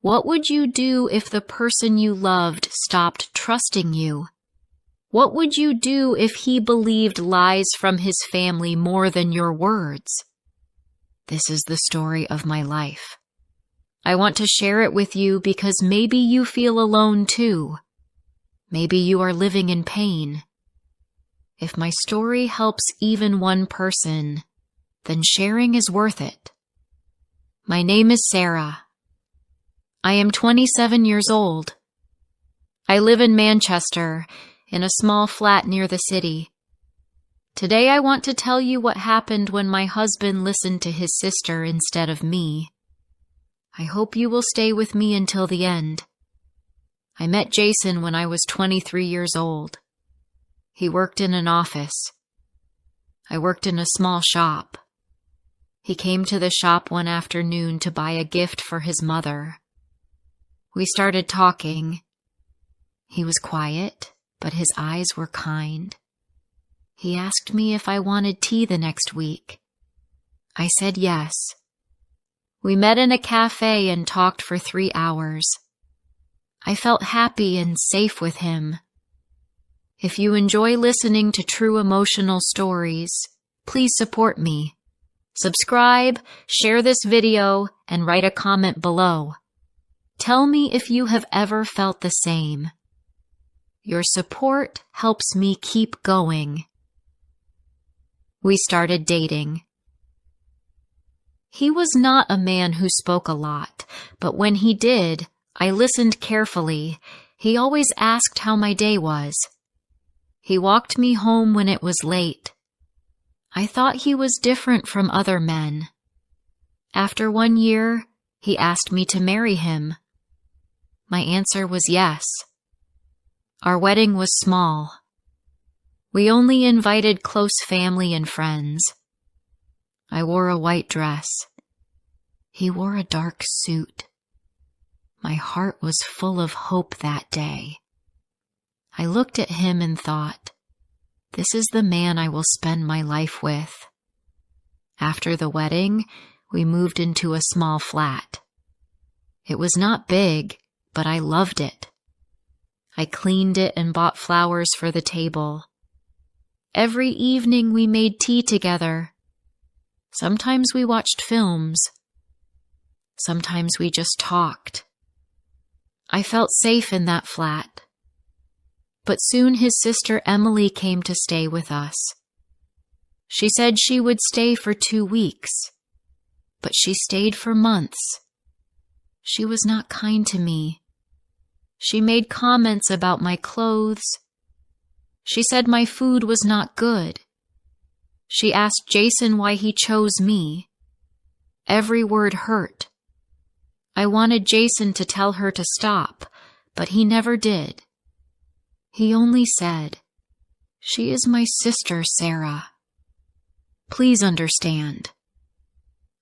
What would you do if the person you loved stopped trusting you? What would you do if he believed lies from his family more than your words? This is the story of my life. I want to share it with you because maybe you feel alone too. Maybe you are living in pain. If my story helps even one person, then sharing is worth it. My name is Sarah. I am 27 years old. I live in Manchester, in a small flat near the city. Today I want to tell you what happened when my husband listened to his sister instead of me. I hope you will stay with me until the end. I met Jason when I was 23 years old. He worked in an office. I worked in a small shop. He came to the shop one afternoon to buy a gift for his mother. We started talking. He was quiet, but his eyes were kind. He asked me if I wanted tea the next week. I said yes. We met in a cafe and talked for 3 hours. I felt happy and safe with him. If you enjoy listening to true emotional stories, please support me. Subscribe, share this video, and write a comment below. Tell me if you have ever felt the same. Your support helps me keep going. We started dating. He was not a man who spoke a lot, but when he did, I listened carefully. He always asked how my day was. He walked me home when it was late. I thought he was different from other men. After 1 year, he asked me to marry him. My answer was yes. Our wedding was small. We only invited close family and friends. I wore a white dress. He wore a dark suit. My heart was full of hope that day. I looked at him and thought, this is the man I will spend my life with. After the wedding, we moved into a small flat. It was not big, but I loved it. I cleaned it and bought flowers for the table. Every evening we made tea together. Sometimes we watched films. Sometimes we just talked. I felt safe in that flat. But soon his sister Emily came to stay with us. She said she would stay for 2 weeks, but she stayed for months. She was not kind to me. She made comments about my clothes. She said my food was not good. She asked Jason why he chose me. Every word hurt. I wanted Jason to tell her to stop, but he never did. He only said, "She is my sister, Sarah. Please understand."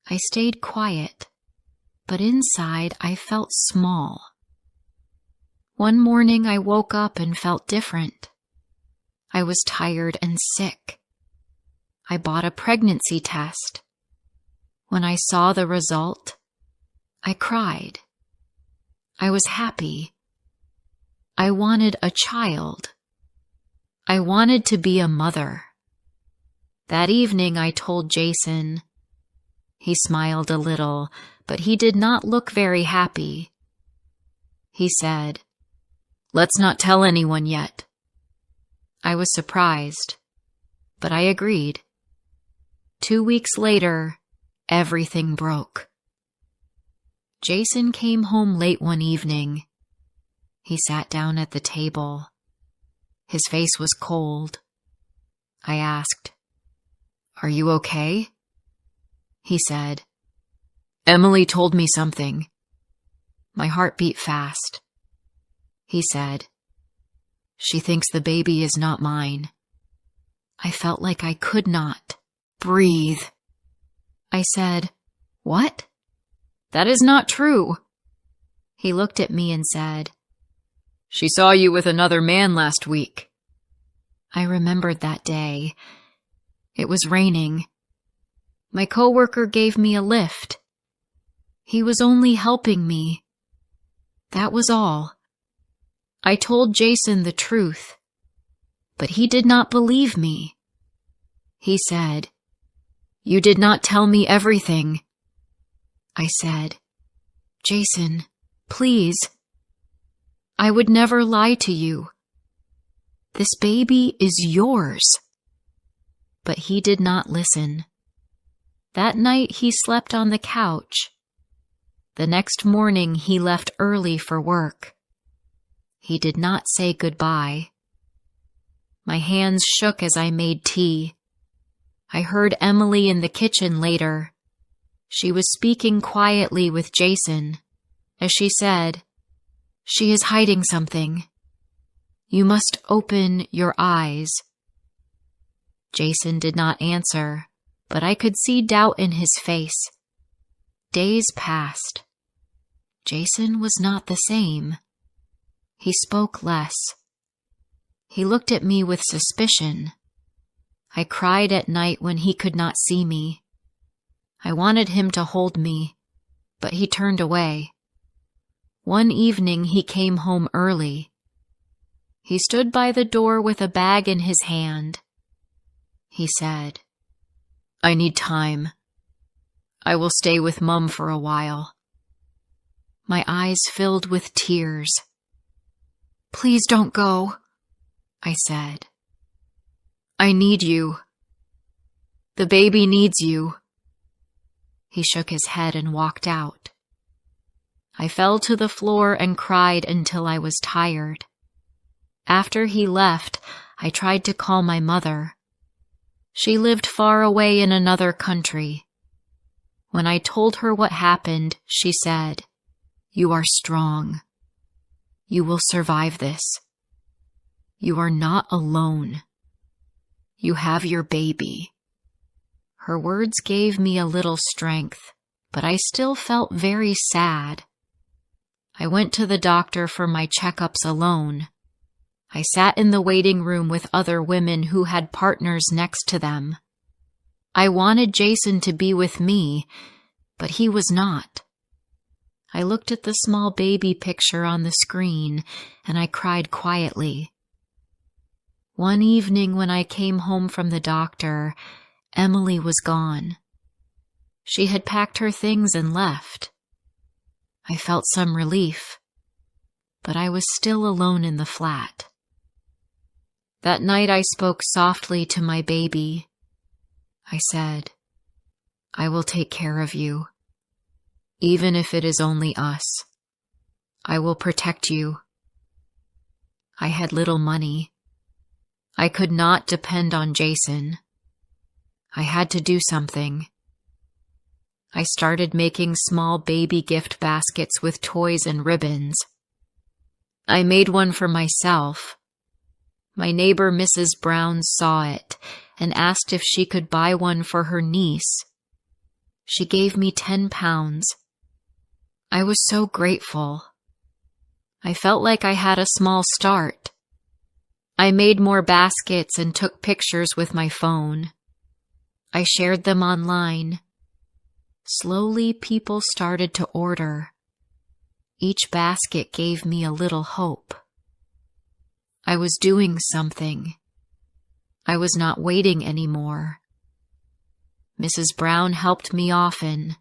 I stayed quiet, but inside I felt small. One morning I woke up and felt different. I was tired and sick. I bought a pregnancy test. When I saw the result, I cried. I was happy. I wanted a child. I wanted to be a mother. That evening I told Jason. He smiled a little, but he did not look very happy. He said, "Let's not tell anyone yet." I was surprised, but I agreed. 2 weeks later, everything broke. Jason came home late one evening. He sat down at the table. His face was cold. I asked, "Are you okay?" He said, "Emily told me something." My heart beat fast. He said, "She thinks the baby is not mine." I felt like I could not breathe. I said, "What? That is not true." He looked at me and said, "She saw you with another man last week." I remembered that day. It was raining. My coworker gave me a lift. He was only helping me. That was all. I told Jason the truth, but he did not believe me. He said, "You did not tell me everything." I said, "Jason, please. I would never lie to you. This baby is yours." But he did not listen. That night he slept on the couch. The next morning he left early for work. He did not say goodbye. My hands shook as I made tea. I heard Emily in the kitchen later. She was speaking quietly with Jason as she said, "She is hiding something. You must open your eyes." Jason did not answer, but I could see doubt in his face. Days passed. Jason was not the same. He spoke less. He looked at me with suspicion. I cried at night when he could not see me. I wanted him to hold me, but he turned away. One evening he came home early. He stood by the door with a bag in his hand. He said, "I need time. I will stay with Mum for a while." My eyes filled with tears. "Please don't go," I said. "I need you. The baby needs you." He shook his head and walked out. I fell to the floor and cried until I was tired. After he left, I tried to call my mother. She lived far away in another country. When I told her what happened, she said, "You are strong. You will survive this. You are not alone. You have your baby." Her words gave me a little strength, but I still felt very sad. I went to the doctor for my checkups alone. I sat in the waiting room with other women who had partners next to them. I wanted Jason to be with me, but he was not. I looked at the small baby picture on the screen, and I cried quietly. One evening when I came home from the doctor, Emily was gone. She had packed her things and left. I felt some relief, but I was still alone in the flat. That night I spoke softly to my baby. I said, "I will take care of you, even if it is only us. I will protect you." I had little money. I could not depend on Jason. I had to do something. I started making small baby gift baskets with toys and ribbons. I made one for myself. My neighbor Mrs. Brown saw it and asked if she could buy one for her niece. She gave me 10 pounds. I was so grateful. I felt like I had a small start. I made more baskets and took pictures with my phone. I shared them online. Slowly, people started to order. Each basket gave me a little hope. I was doing something. I was not waiting anymore. Mrs. Brown helped me often.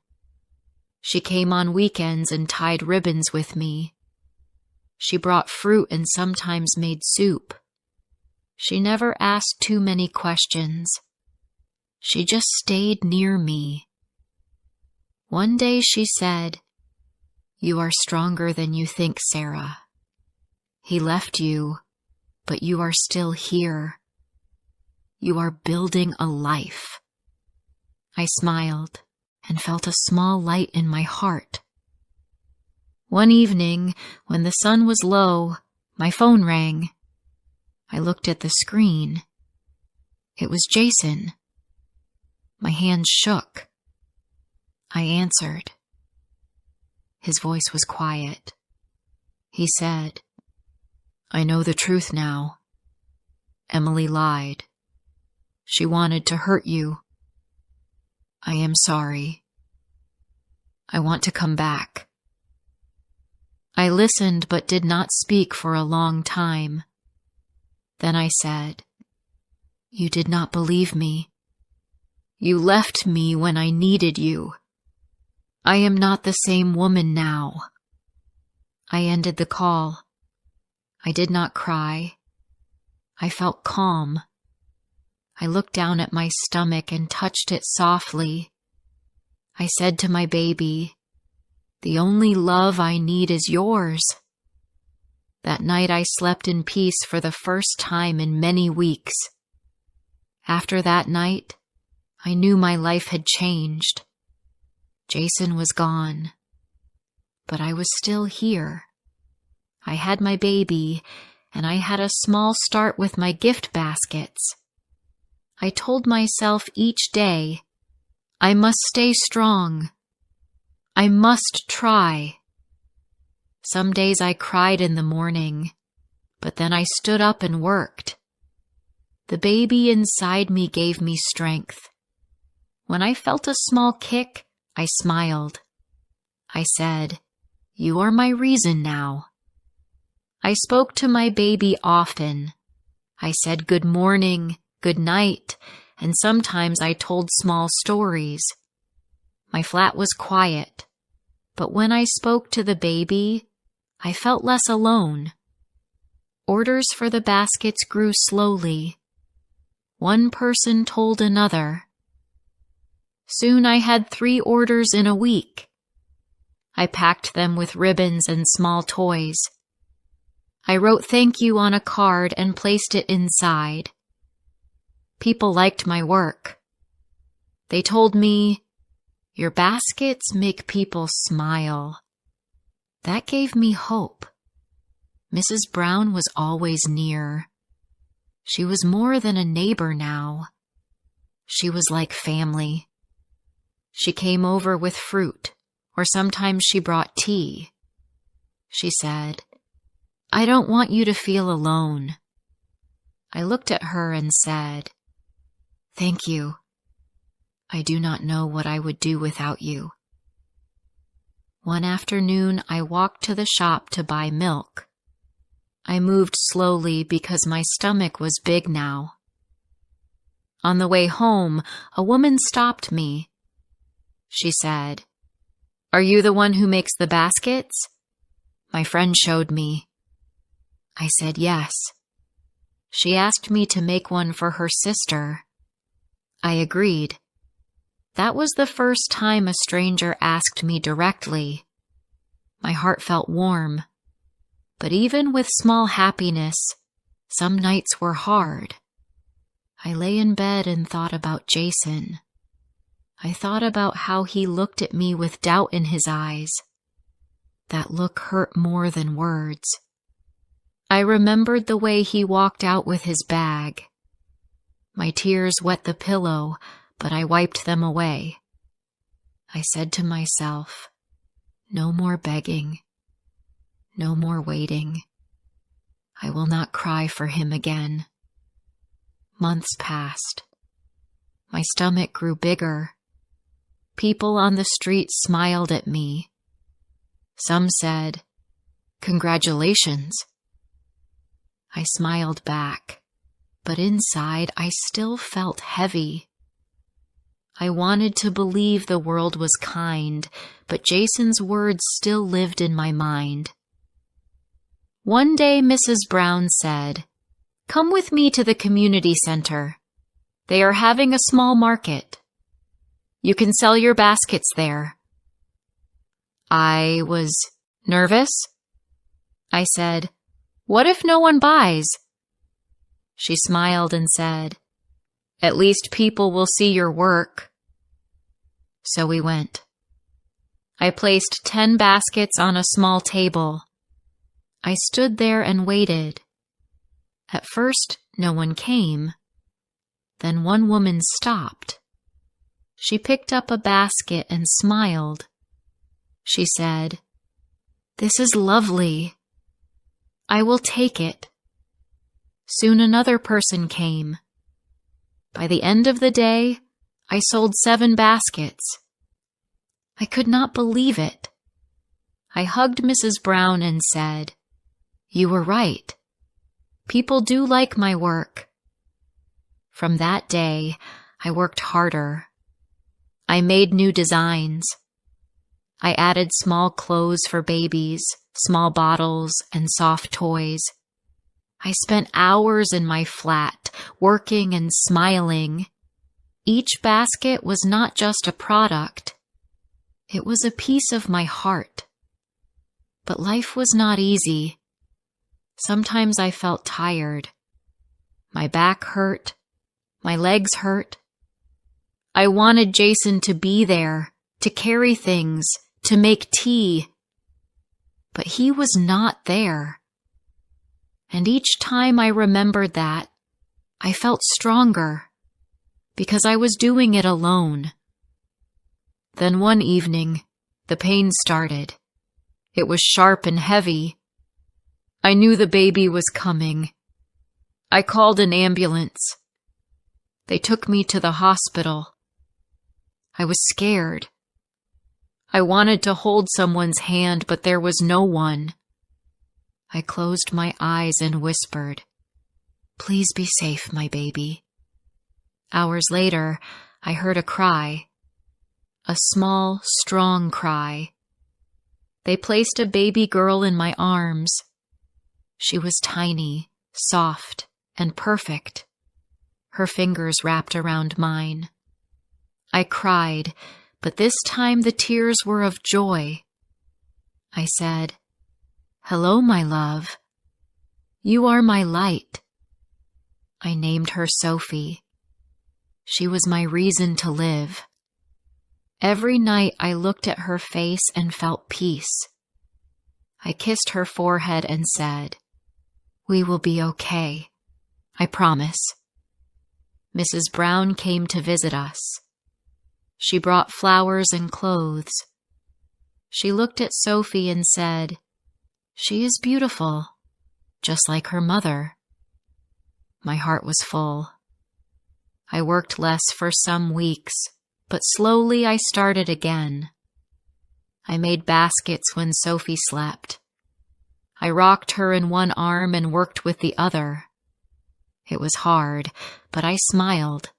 She came on weekends and tied ribbons with me. She brought fruit and sometimes made soup. She never asked too many questions. She just stayed near me. One day she said, "You are stronger than you think, Sarah. He left you, but you are still here. You are building a life." I smiled and felt a small light in my heart. One evening, when the sun was low, my phone rang. I looked at the screen. It was Jason. My hands shook. I answered. His voice was quiet. He said, "I know the truth now. Emily lied. She wanted to hurt you. I am sorry. I want to come back." I listened but did not speak for a long time. Then I said, "You did not believe me. You left me when I needed you. I am not the same woman now." I ended the call. I did not cry. I felt calm. I looked down at my stomach and touched it softly. I said to my baby, "The only love I need is yours." That night I slept in peace for the first time in many weeks. After that night, I knew my life had changed. Jason was gone, but I was still here. I had my baby, and I had a small start with my gift baskets. I told myself each day, I must stay strong. I must try. Some days I cried in the morning, but then I stood up and worked. The baby inside me gave me strength. When I felt a small kick, I smiled. I said, "You are my reason now." I spoke to my baby often. I said good morning, good night, and sometimes I told small stories. My flat was quiet, but when I spoke to the baby, I felt less alone. Orders for the baskets grew slowly. One person told another. Soon I had 3 orders in a week. I packed them with ribbons and small toys. I wrote thank you on a card and placed it inside. People liked my work. They told me, "Your baskets make people smile." That gave me hope. Mrs. Brown was always near. She was more than a neighbor now. She was like family. She came over with fruit, or sometimes she brought tea. She said, "I don't want you to feel alone." I looked at her and said, "Thank you. I do not know what I would do without you." One afternoon, I walked to the shop to buy milk. I moved slowly because my stomach was big now. On the way home, a woman stopped me. She said, "Are you the one who makes the baskets?" My friend showed me. I said yes. She asked me to make one for her sister. I agreed. That was the first time a stranger asked me directly. My heart felt warm. But even with small happiness, some nights were hard. I lay in bed and thought about Jason. I thought about how he looked at me with doubt in his eyes. That look hurt more than words. I remembered the way he walked out with his bag. My tears wet the pillow, but I wiped them away. I said to myself, "No more begging. No more waiting. I will not cry for him again." Months passed. My stomach grew bigger. People on the street smiled at me. Some said, "Congratulations." I smiled back, but inside I still felt heavy. I wanted to believe the world was kind, but Jason's words still lived in my mind. One day Mrs. Brown said, "Come with me to the community center. They are having a small market. You can sell your baskets there." I was nervous. I said, "What if no one buys?" She smiled and said, "At least people will see your work." So we went. I placed 10 baskets on a small table. I stood there and waited. At first, no one came. Then one woman stopped. She picked up a basket and smiled. She said, "This is lovely. I will take it." Soon another person came. By the end of the day, I sold 7 baskets. I could not believe it. I hugged Mrs. Brown and said, "You were right. People do like my work." From that day, I worked harder. I made new designs. I added small clothes for babies, small bottles, and soft toys. I spent hours in my flat, working and smiling. Each basket was not just a product. It was a piece of my heart. But life was not easy. Sometimes I felt tired. My back hurt. My legs hurt. I wanted Jason to be there, to carry things, to make tea. But he was not there. And each time I remembered that, I felt stronger, because I was doing it alone. Then one evening, the pain started. It was sharp and heavy. I knew the baby was coming. I called an ambulance. They took me to the hospital. I was scared. I wanted to hold someone's hand, but there was no one. I closed my eyes and whispered, "Please be safe, my baby." Hours later, I heard a cry. A small, strong cry. They placed a baby girl in my arms. She was tiny, soft, and perfect. Her fingers wrapped around mine. I cried, but this time the tears were of joy. I said, "Hello, my love. You are my light." I named her Sophie. She was my reason to live. Every night I looked at her face and felt peace. I kissed her forehead and said, "We will be okay. I promise." Mrs. Brown came to visit us. She brought flowers and clothes. She looked at Sophie and said, "She is beautiful, just like her mother." My heart was full. I worked less for some weeks, but slowly I started again. I made baskets when Sophie slept. I rocked her in one arm and worked with the other. It was hard, but I smiled,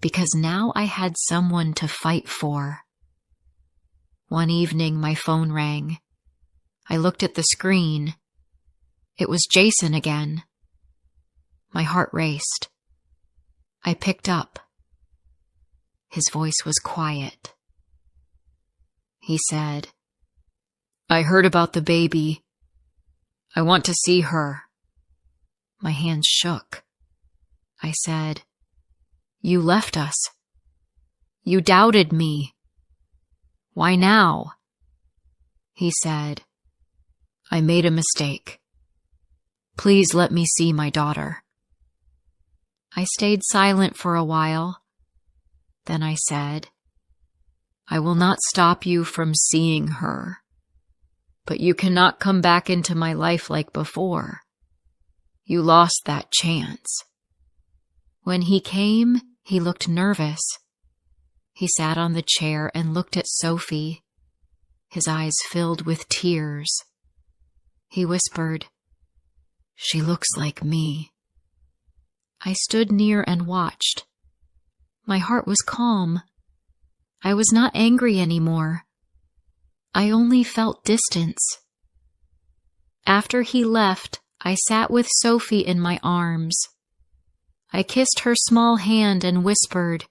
because now I had someone to fight for. One evening my phone rang. I looked at the screen. It was Jason again. My heart raced. I picked up. His voice was quiet. He said, "I heard about the baby. I want to see her." My hands shook. I said, "You left us. You doubted me. Why now?" He said, "I made a mistake. Please let me see my daughter." I stayed silent for a while. Then I said, "I will not stop you from seeing her, but you cannot come back into my life like before. You lost that chance." When he came, he looked nervous. He sat on the chair and looked at Sophie. His eyes filled with tears. He whispered, "She looks like me." I stood near and watched. My heart was calm. I was not angry anymore. I only felt distance. After he left, I sat with Sophie in my arms. I kissed her small hand and whispered,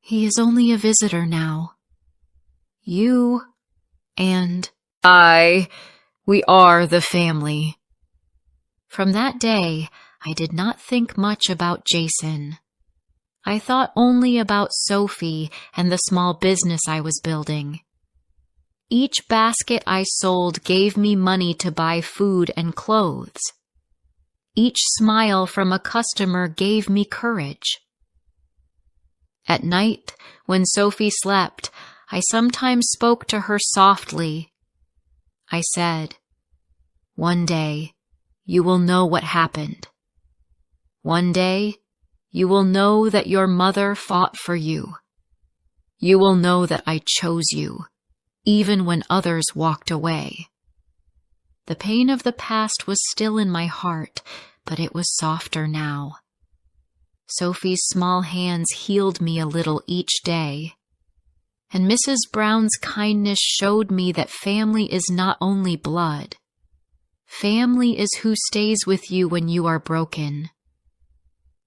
"He is only a visitor now. You and we are the family." From that day, I did not think much about Jason. I thought only about Sophie and the small business I was building. Each basket I sold gave me money to buy food and clothes. Each smile from a customer gave me courage. At night, when Sophie slept, I sometimes spoke to her softly. I said, "One day, you will know what happened. One day, you will know that your mother fought for you. You will know that I chose you. even when others walked away. The pain of the past was still in my heart, but it was softer now. Sophie's small hands healed me a little each day, and Mrs. Brown's kindness showed me that family is not only blood. Family is who stays with you when you are broken.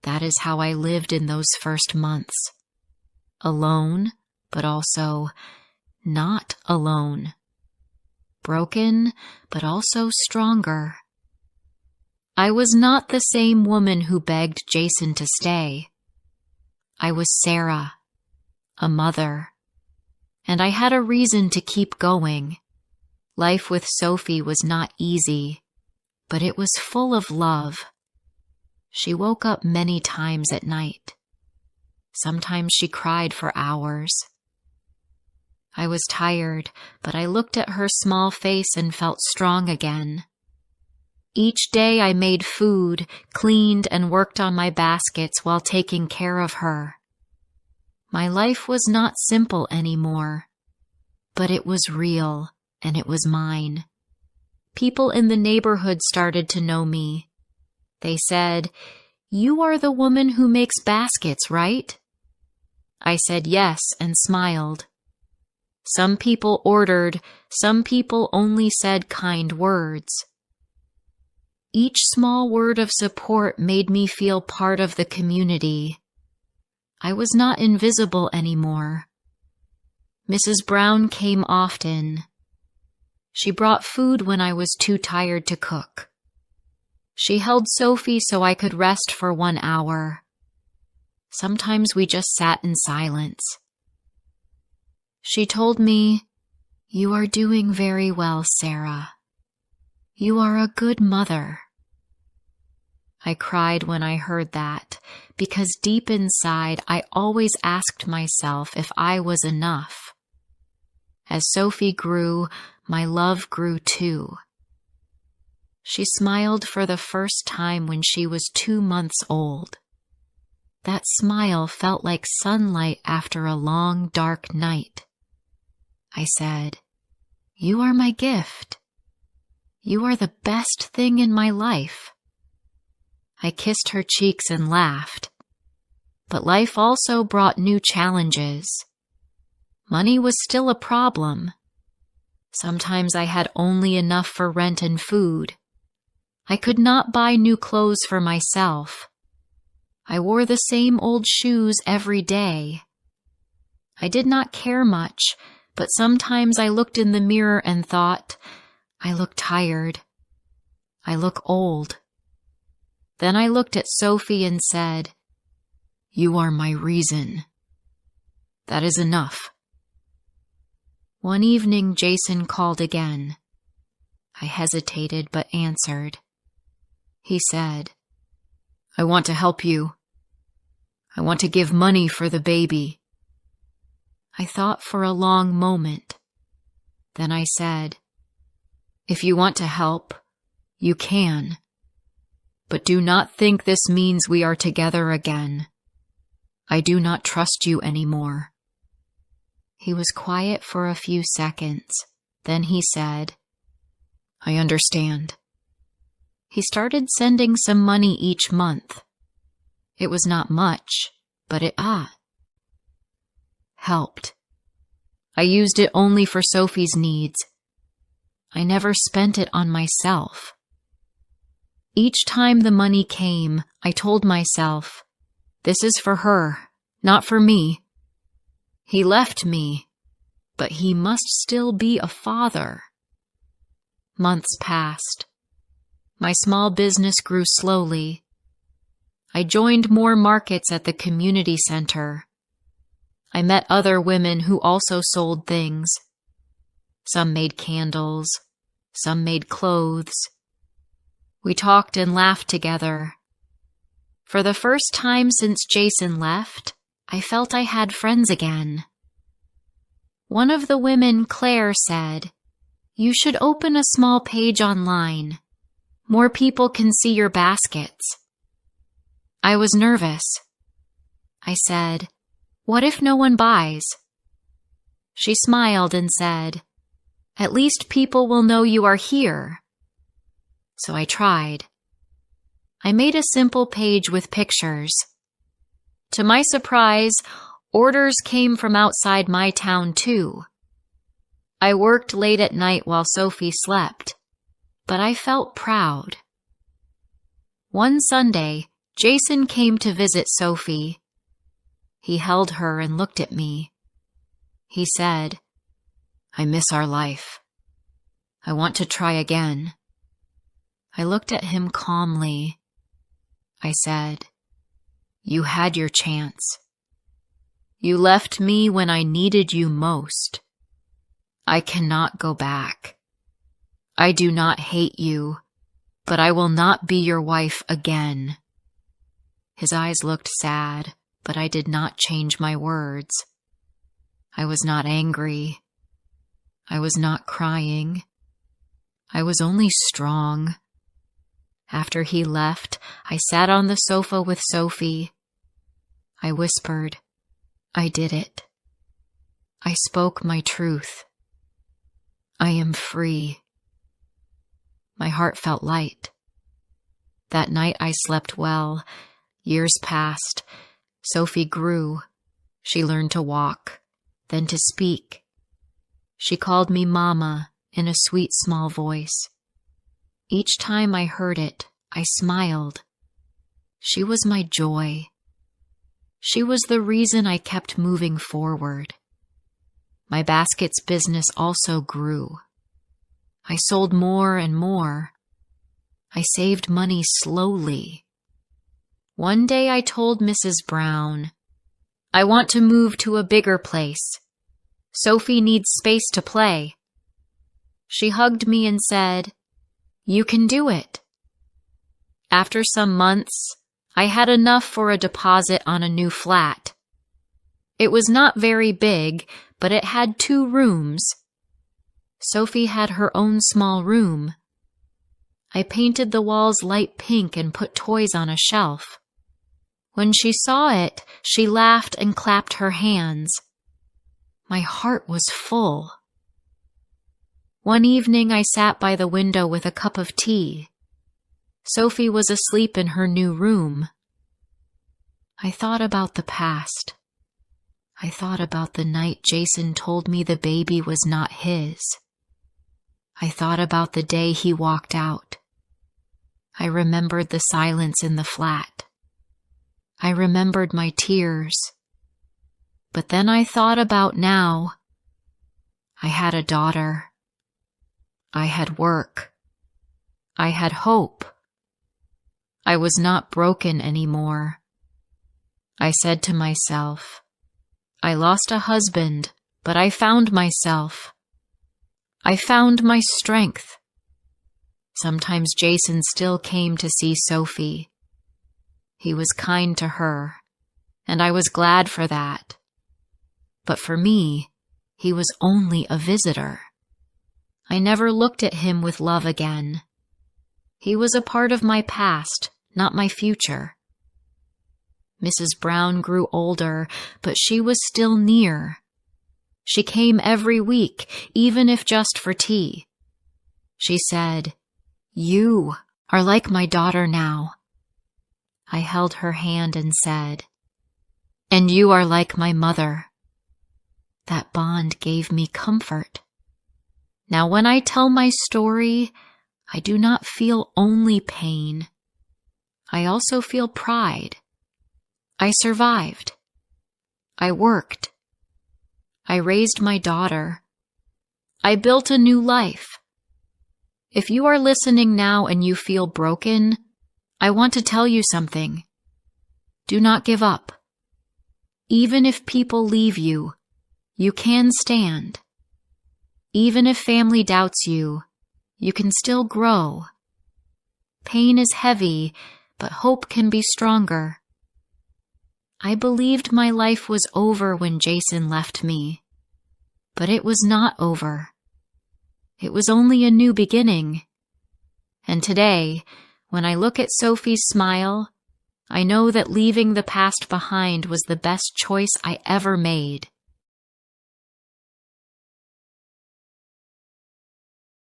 That is how I lived in those first months. Alone, but also not alone. Broken, but also stronger. I was not the same woman who begged Jason to stay. I was Sarah, a mother, and I had a reason to keep going. Life with Sophie was not easy, but it was full of love. She woke up many times at night. Sometimes she cried for hours. I was tired, but I looked at her small face and felt strong again. Each day I made food, cleaned, and worked on my baskets while taking care of her. My life was not simple anymore, but it was real, and it was mine. People in the neighborhood started to know me. They said, "You are the woman who makes baskets, right?" I said yes and smiled. Some people ordered, some people only said kind words. Each small word of support made me feel part of the community. I was not invisible anymore. Mrs. Brown came often. She brought food when I was too tired to cook. She held Sophie so I could rest for 1 hour. Sometimes we just sat in silence. She told me, "You are doing very well, Sarah. You are a good mother." I cried when I heard that, because deep inside I always asked myself if I was enough. As Sophie grew, my love grew too. She smiled for the first time when she was 2 months old. That smile felt like sunlight after a long, dark night. I said, "You are my gift. You are the best thing in my life." I kissed her cheeks and laughed. But life also brought new challenges. Money was still a problem. Sometimes I had only enough for rent and food. I could not buy new clothes for myself. I wore the same old shoes every day. I did not care much, but sometimes I looked in the mirror and thought, I look tired. I look old. Then I looked at Sophie and said, "You are my reason. That is enough." One evening, Jason called again. I hesitated but answered. He said, "I want to help you. I want to give money for the baby." I thought for a long moment. Then I said, "If you want to help, you can. But do not think this means we are together again. I do not trust you anymore." He was quiet for a few seconds. Then he said, "I understand." He started sending some money each month. It was not much, but it helped. I used it only for Sophie's needs. I never spent it on myself. Each time the money came, I told myself, "This is for her, not for me." He left me, but he must still be a father. Months passed. My small business grew slowly. I joined more markets at the community center. I met other women who also sold things. Some made candles, some made clothes. We talked and laughed together. For the first time since Jason left, I felt I had friends again. One of the women, Claire, said, "You should open a small page online. More people can see your baskets." I was nervous. I said, "What if no one buys?" She smiled and said, "At least people will know you are here." So I tried. I made a simple page with pictures. To my surprise, orders came from outside my town too. I worked late at night while Sophie slept, but I felt proud. One Sunday, Jason came to visit Sophie. He held her and looked at me. He said, "I miss our life. I want to try again." I looked at him calmly. I said, "You had your chance. You left me when I needed you most. I cannot go back. I do not hate you, but I will not be your wife again." His eyes looked sad, but I did not change my words. I was not angry. I was not crying. I was only strong. After he left, I sat on the sofa with Sophie. I whispered, "I did it." I spoke my truth. I am free. My heart felt light. That night I slept well. Years passed. Sophie grew. She learned to walk, then to speak. She called me Mama in a sweet small voice. Each time I heard it, I smiled. She was my joy. She was the reason I kept moving forward. My baskets business also grew. I sold more and more. I saved money slowly. One day I told Mrs. Brown, "I want to move to a bigger place. Sophie needs space to play." She hugged me and said, "You can do it." After some months, I had enough for a deposit on a new flat. It was not very big, but it had 2 rooms. Sophie had her own small room. I painted the walls light pink and put toys on a shelf. When she saw it, she laughed and clapped her hands. My heart was full. One evening I sat by the window with a cup of tea. Sophie was asleep in her new room. I thought about the past. I thought about the night Jason told me the baby was not his. I thought about the day he walked out. I remembered the silence in the flat. I remembered my tears. But then I thought about now. I had a daughter. I had work. I had hope. I was not broken anymore. I said to myself, I lost a husband, but I found myself. I found my strength. Sometimes Jason still came to see Sophie. He was kind to her, and I was glad for that. But for me, he was only a visitor. I never looked at him with love again. He was a part of my past, not my future. Mrs. Brown grew older, but she was still near. She came every week, even if just for tea. She said, "You are like my daughter now." I held her hand and said, "And you are like my mother." That bond gave me comfort. Now when I tell my story, I do not feel only pain. I also feel pride. I survived. I worked. I raised my daughter. I built a new life. If you are listening now and you feel broken, I want to tell you something. Do not give up. Even if people leave you, you can stand. Even if family doubts you, you can still grow. Pain is heavy, but hope can be stronger. I believed my life was over when Jason left me, but it was not over. It was only a new beginning. And today, when I look at Sophie's smile, I know that leaving the past behind was the best choice I ever made.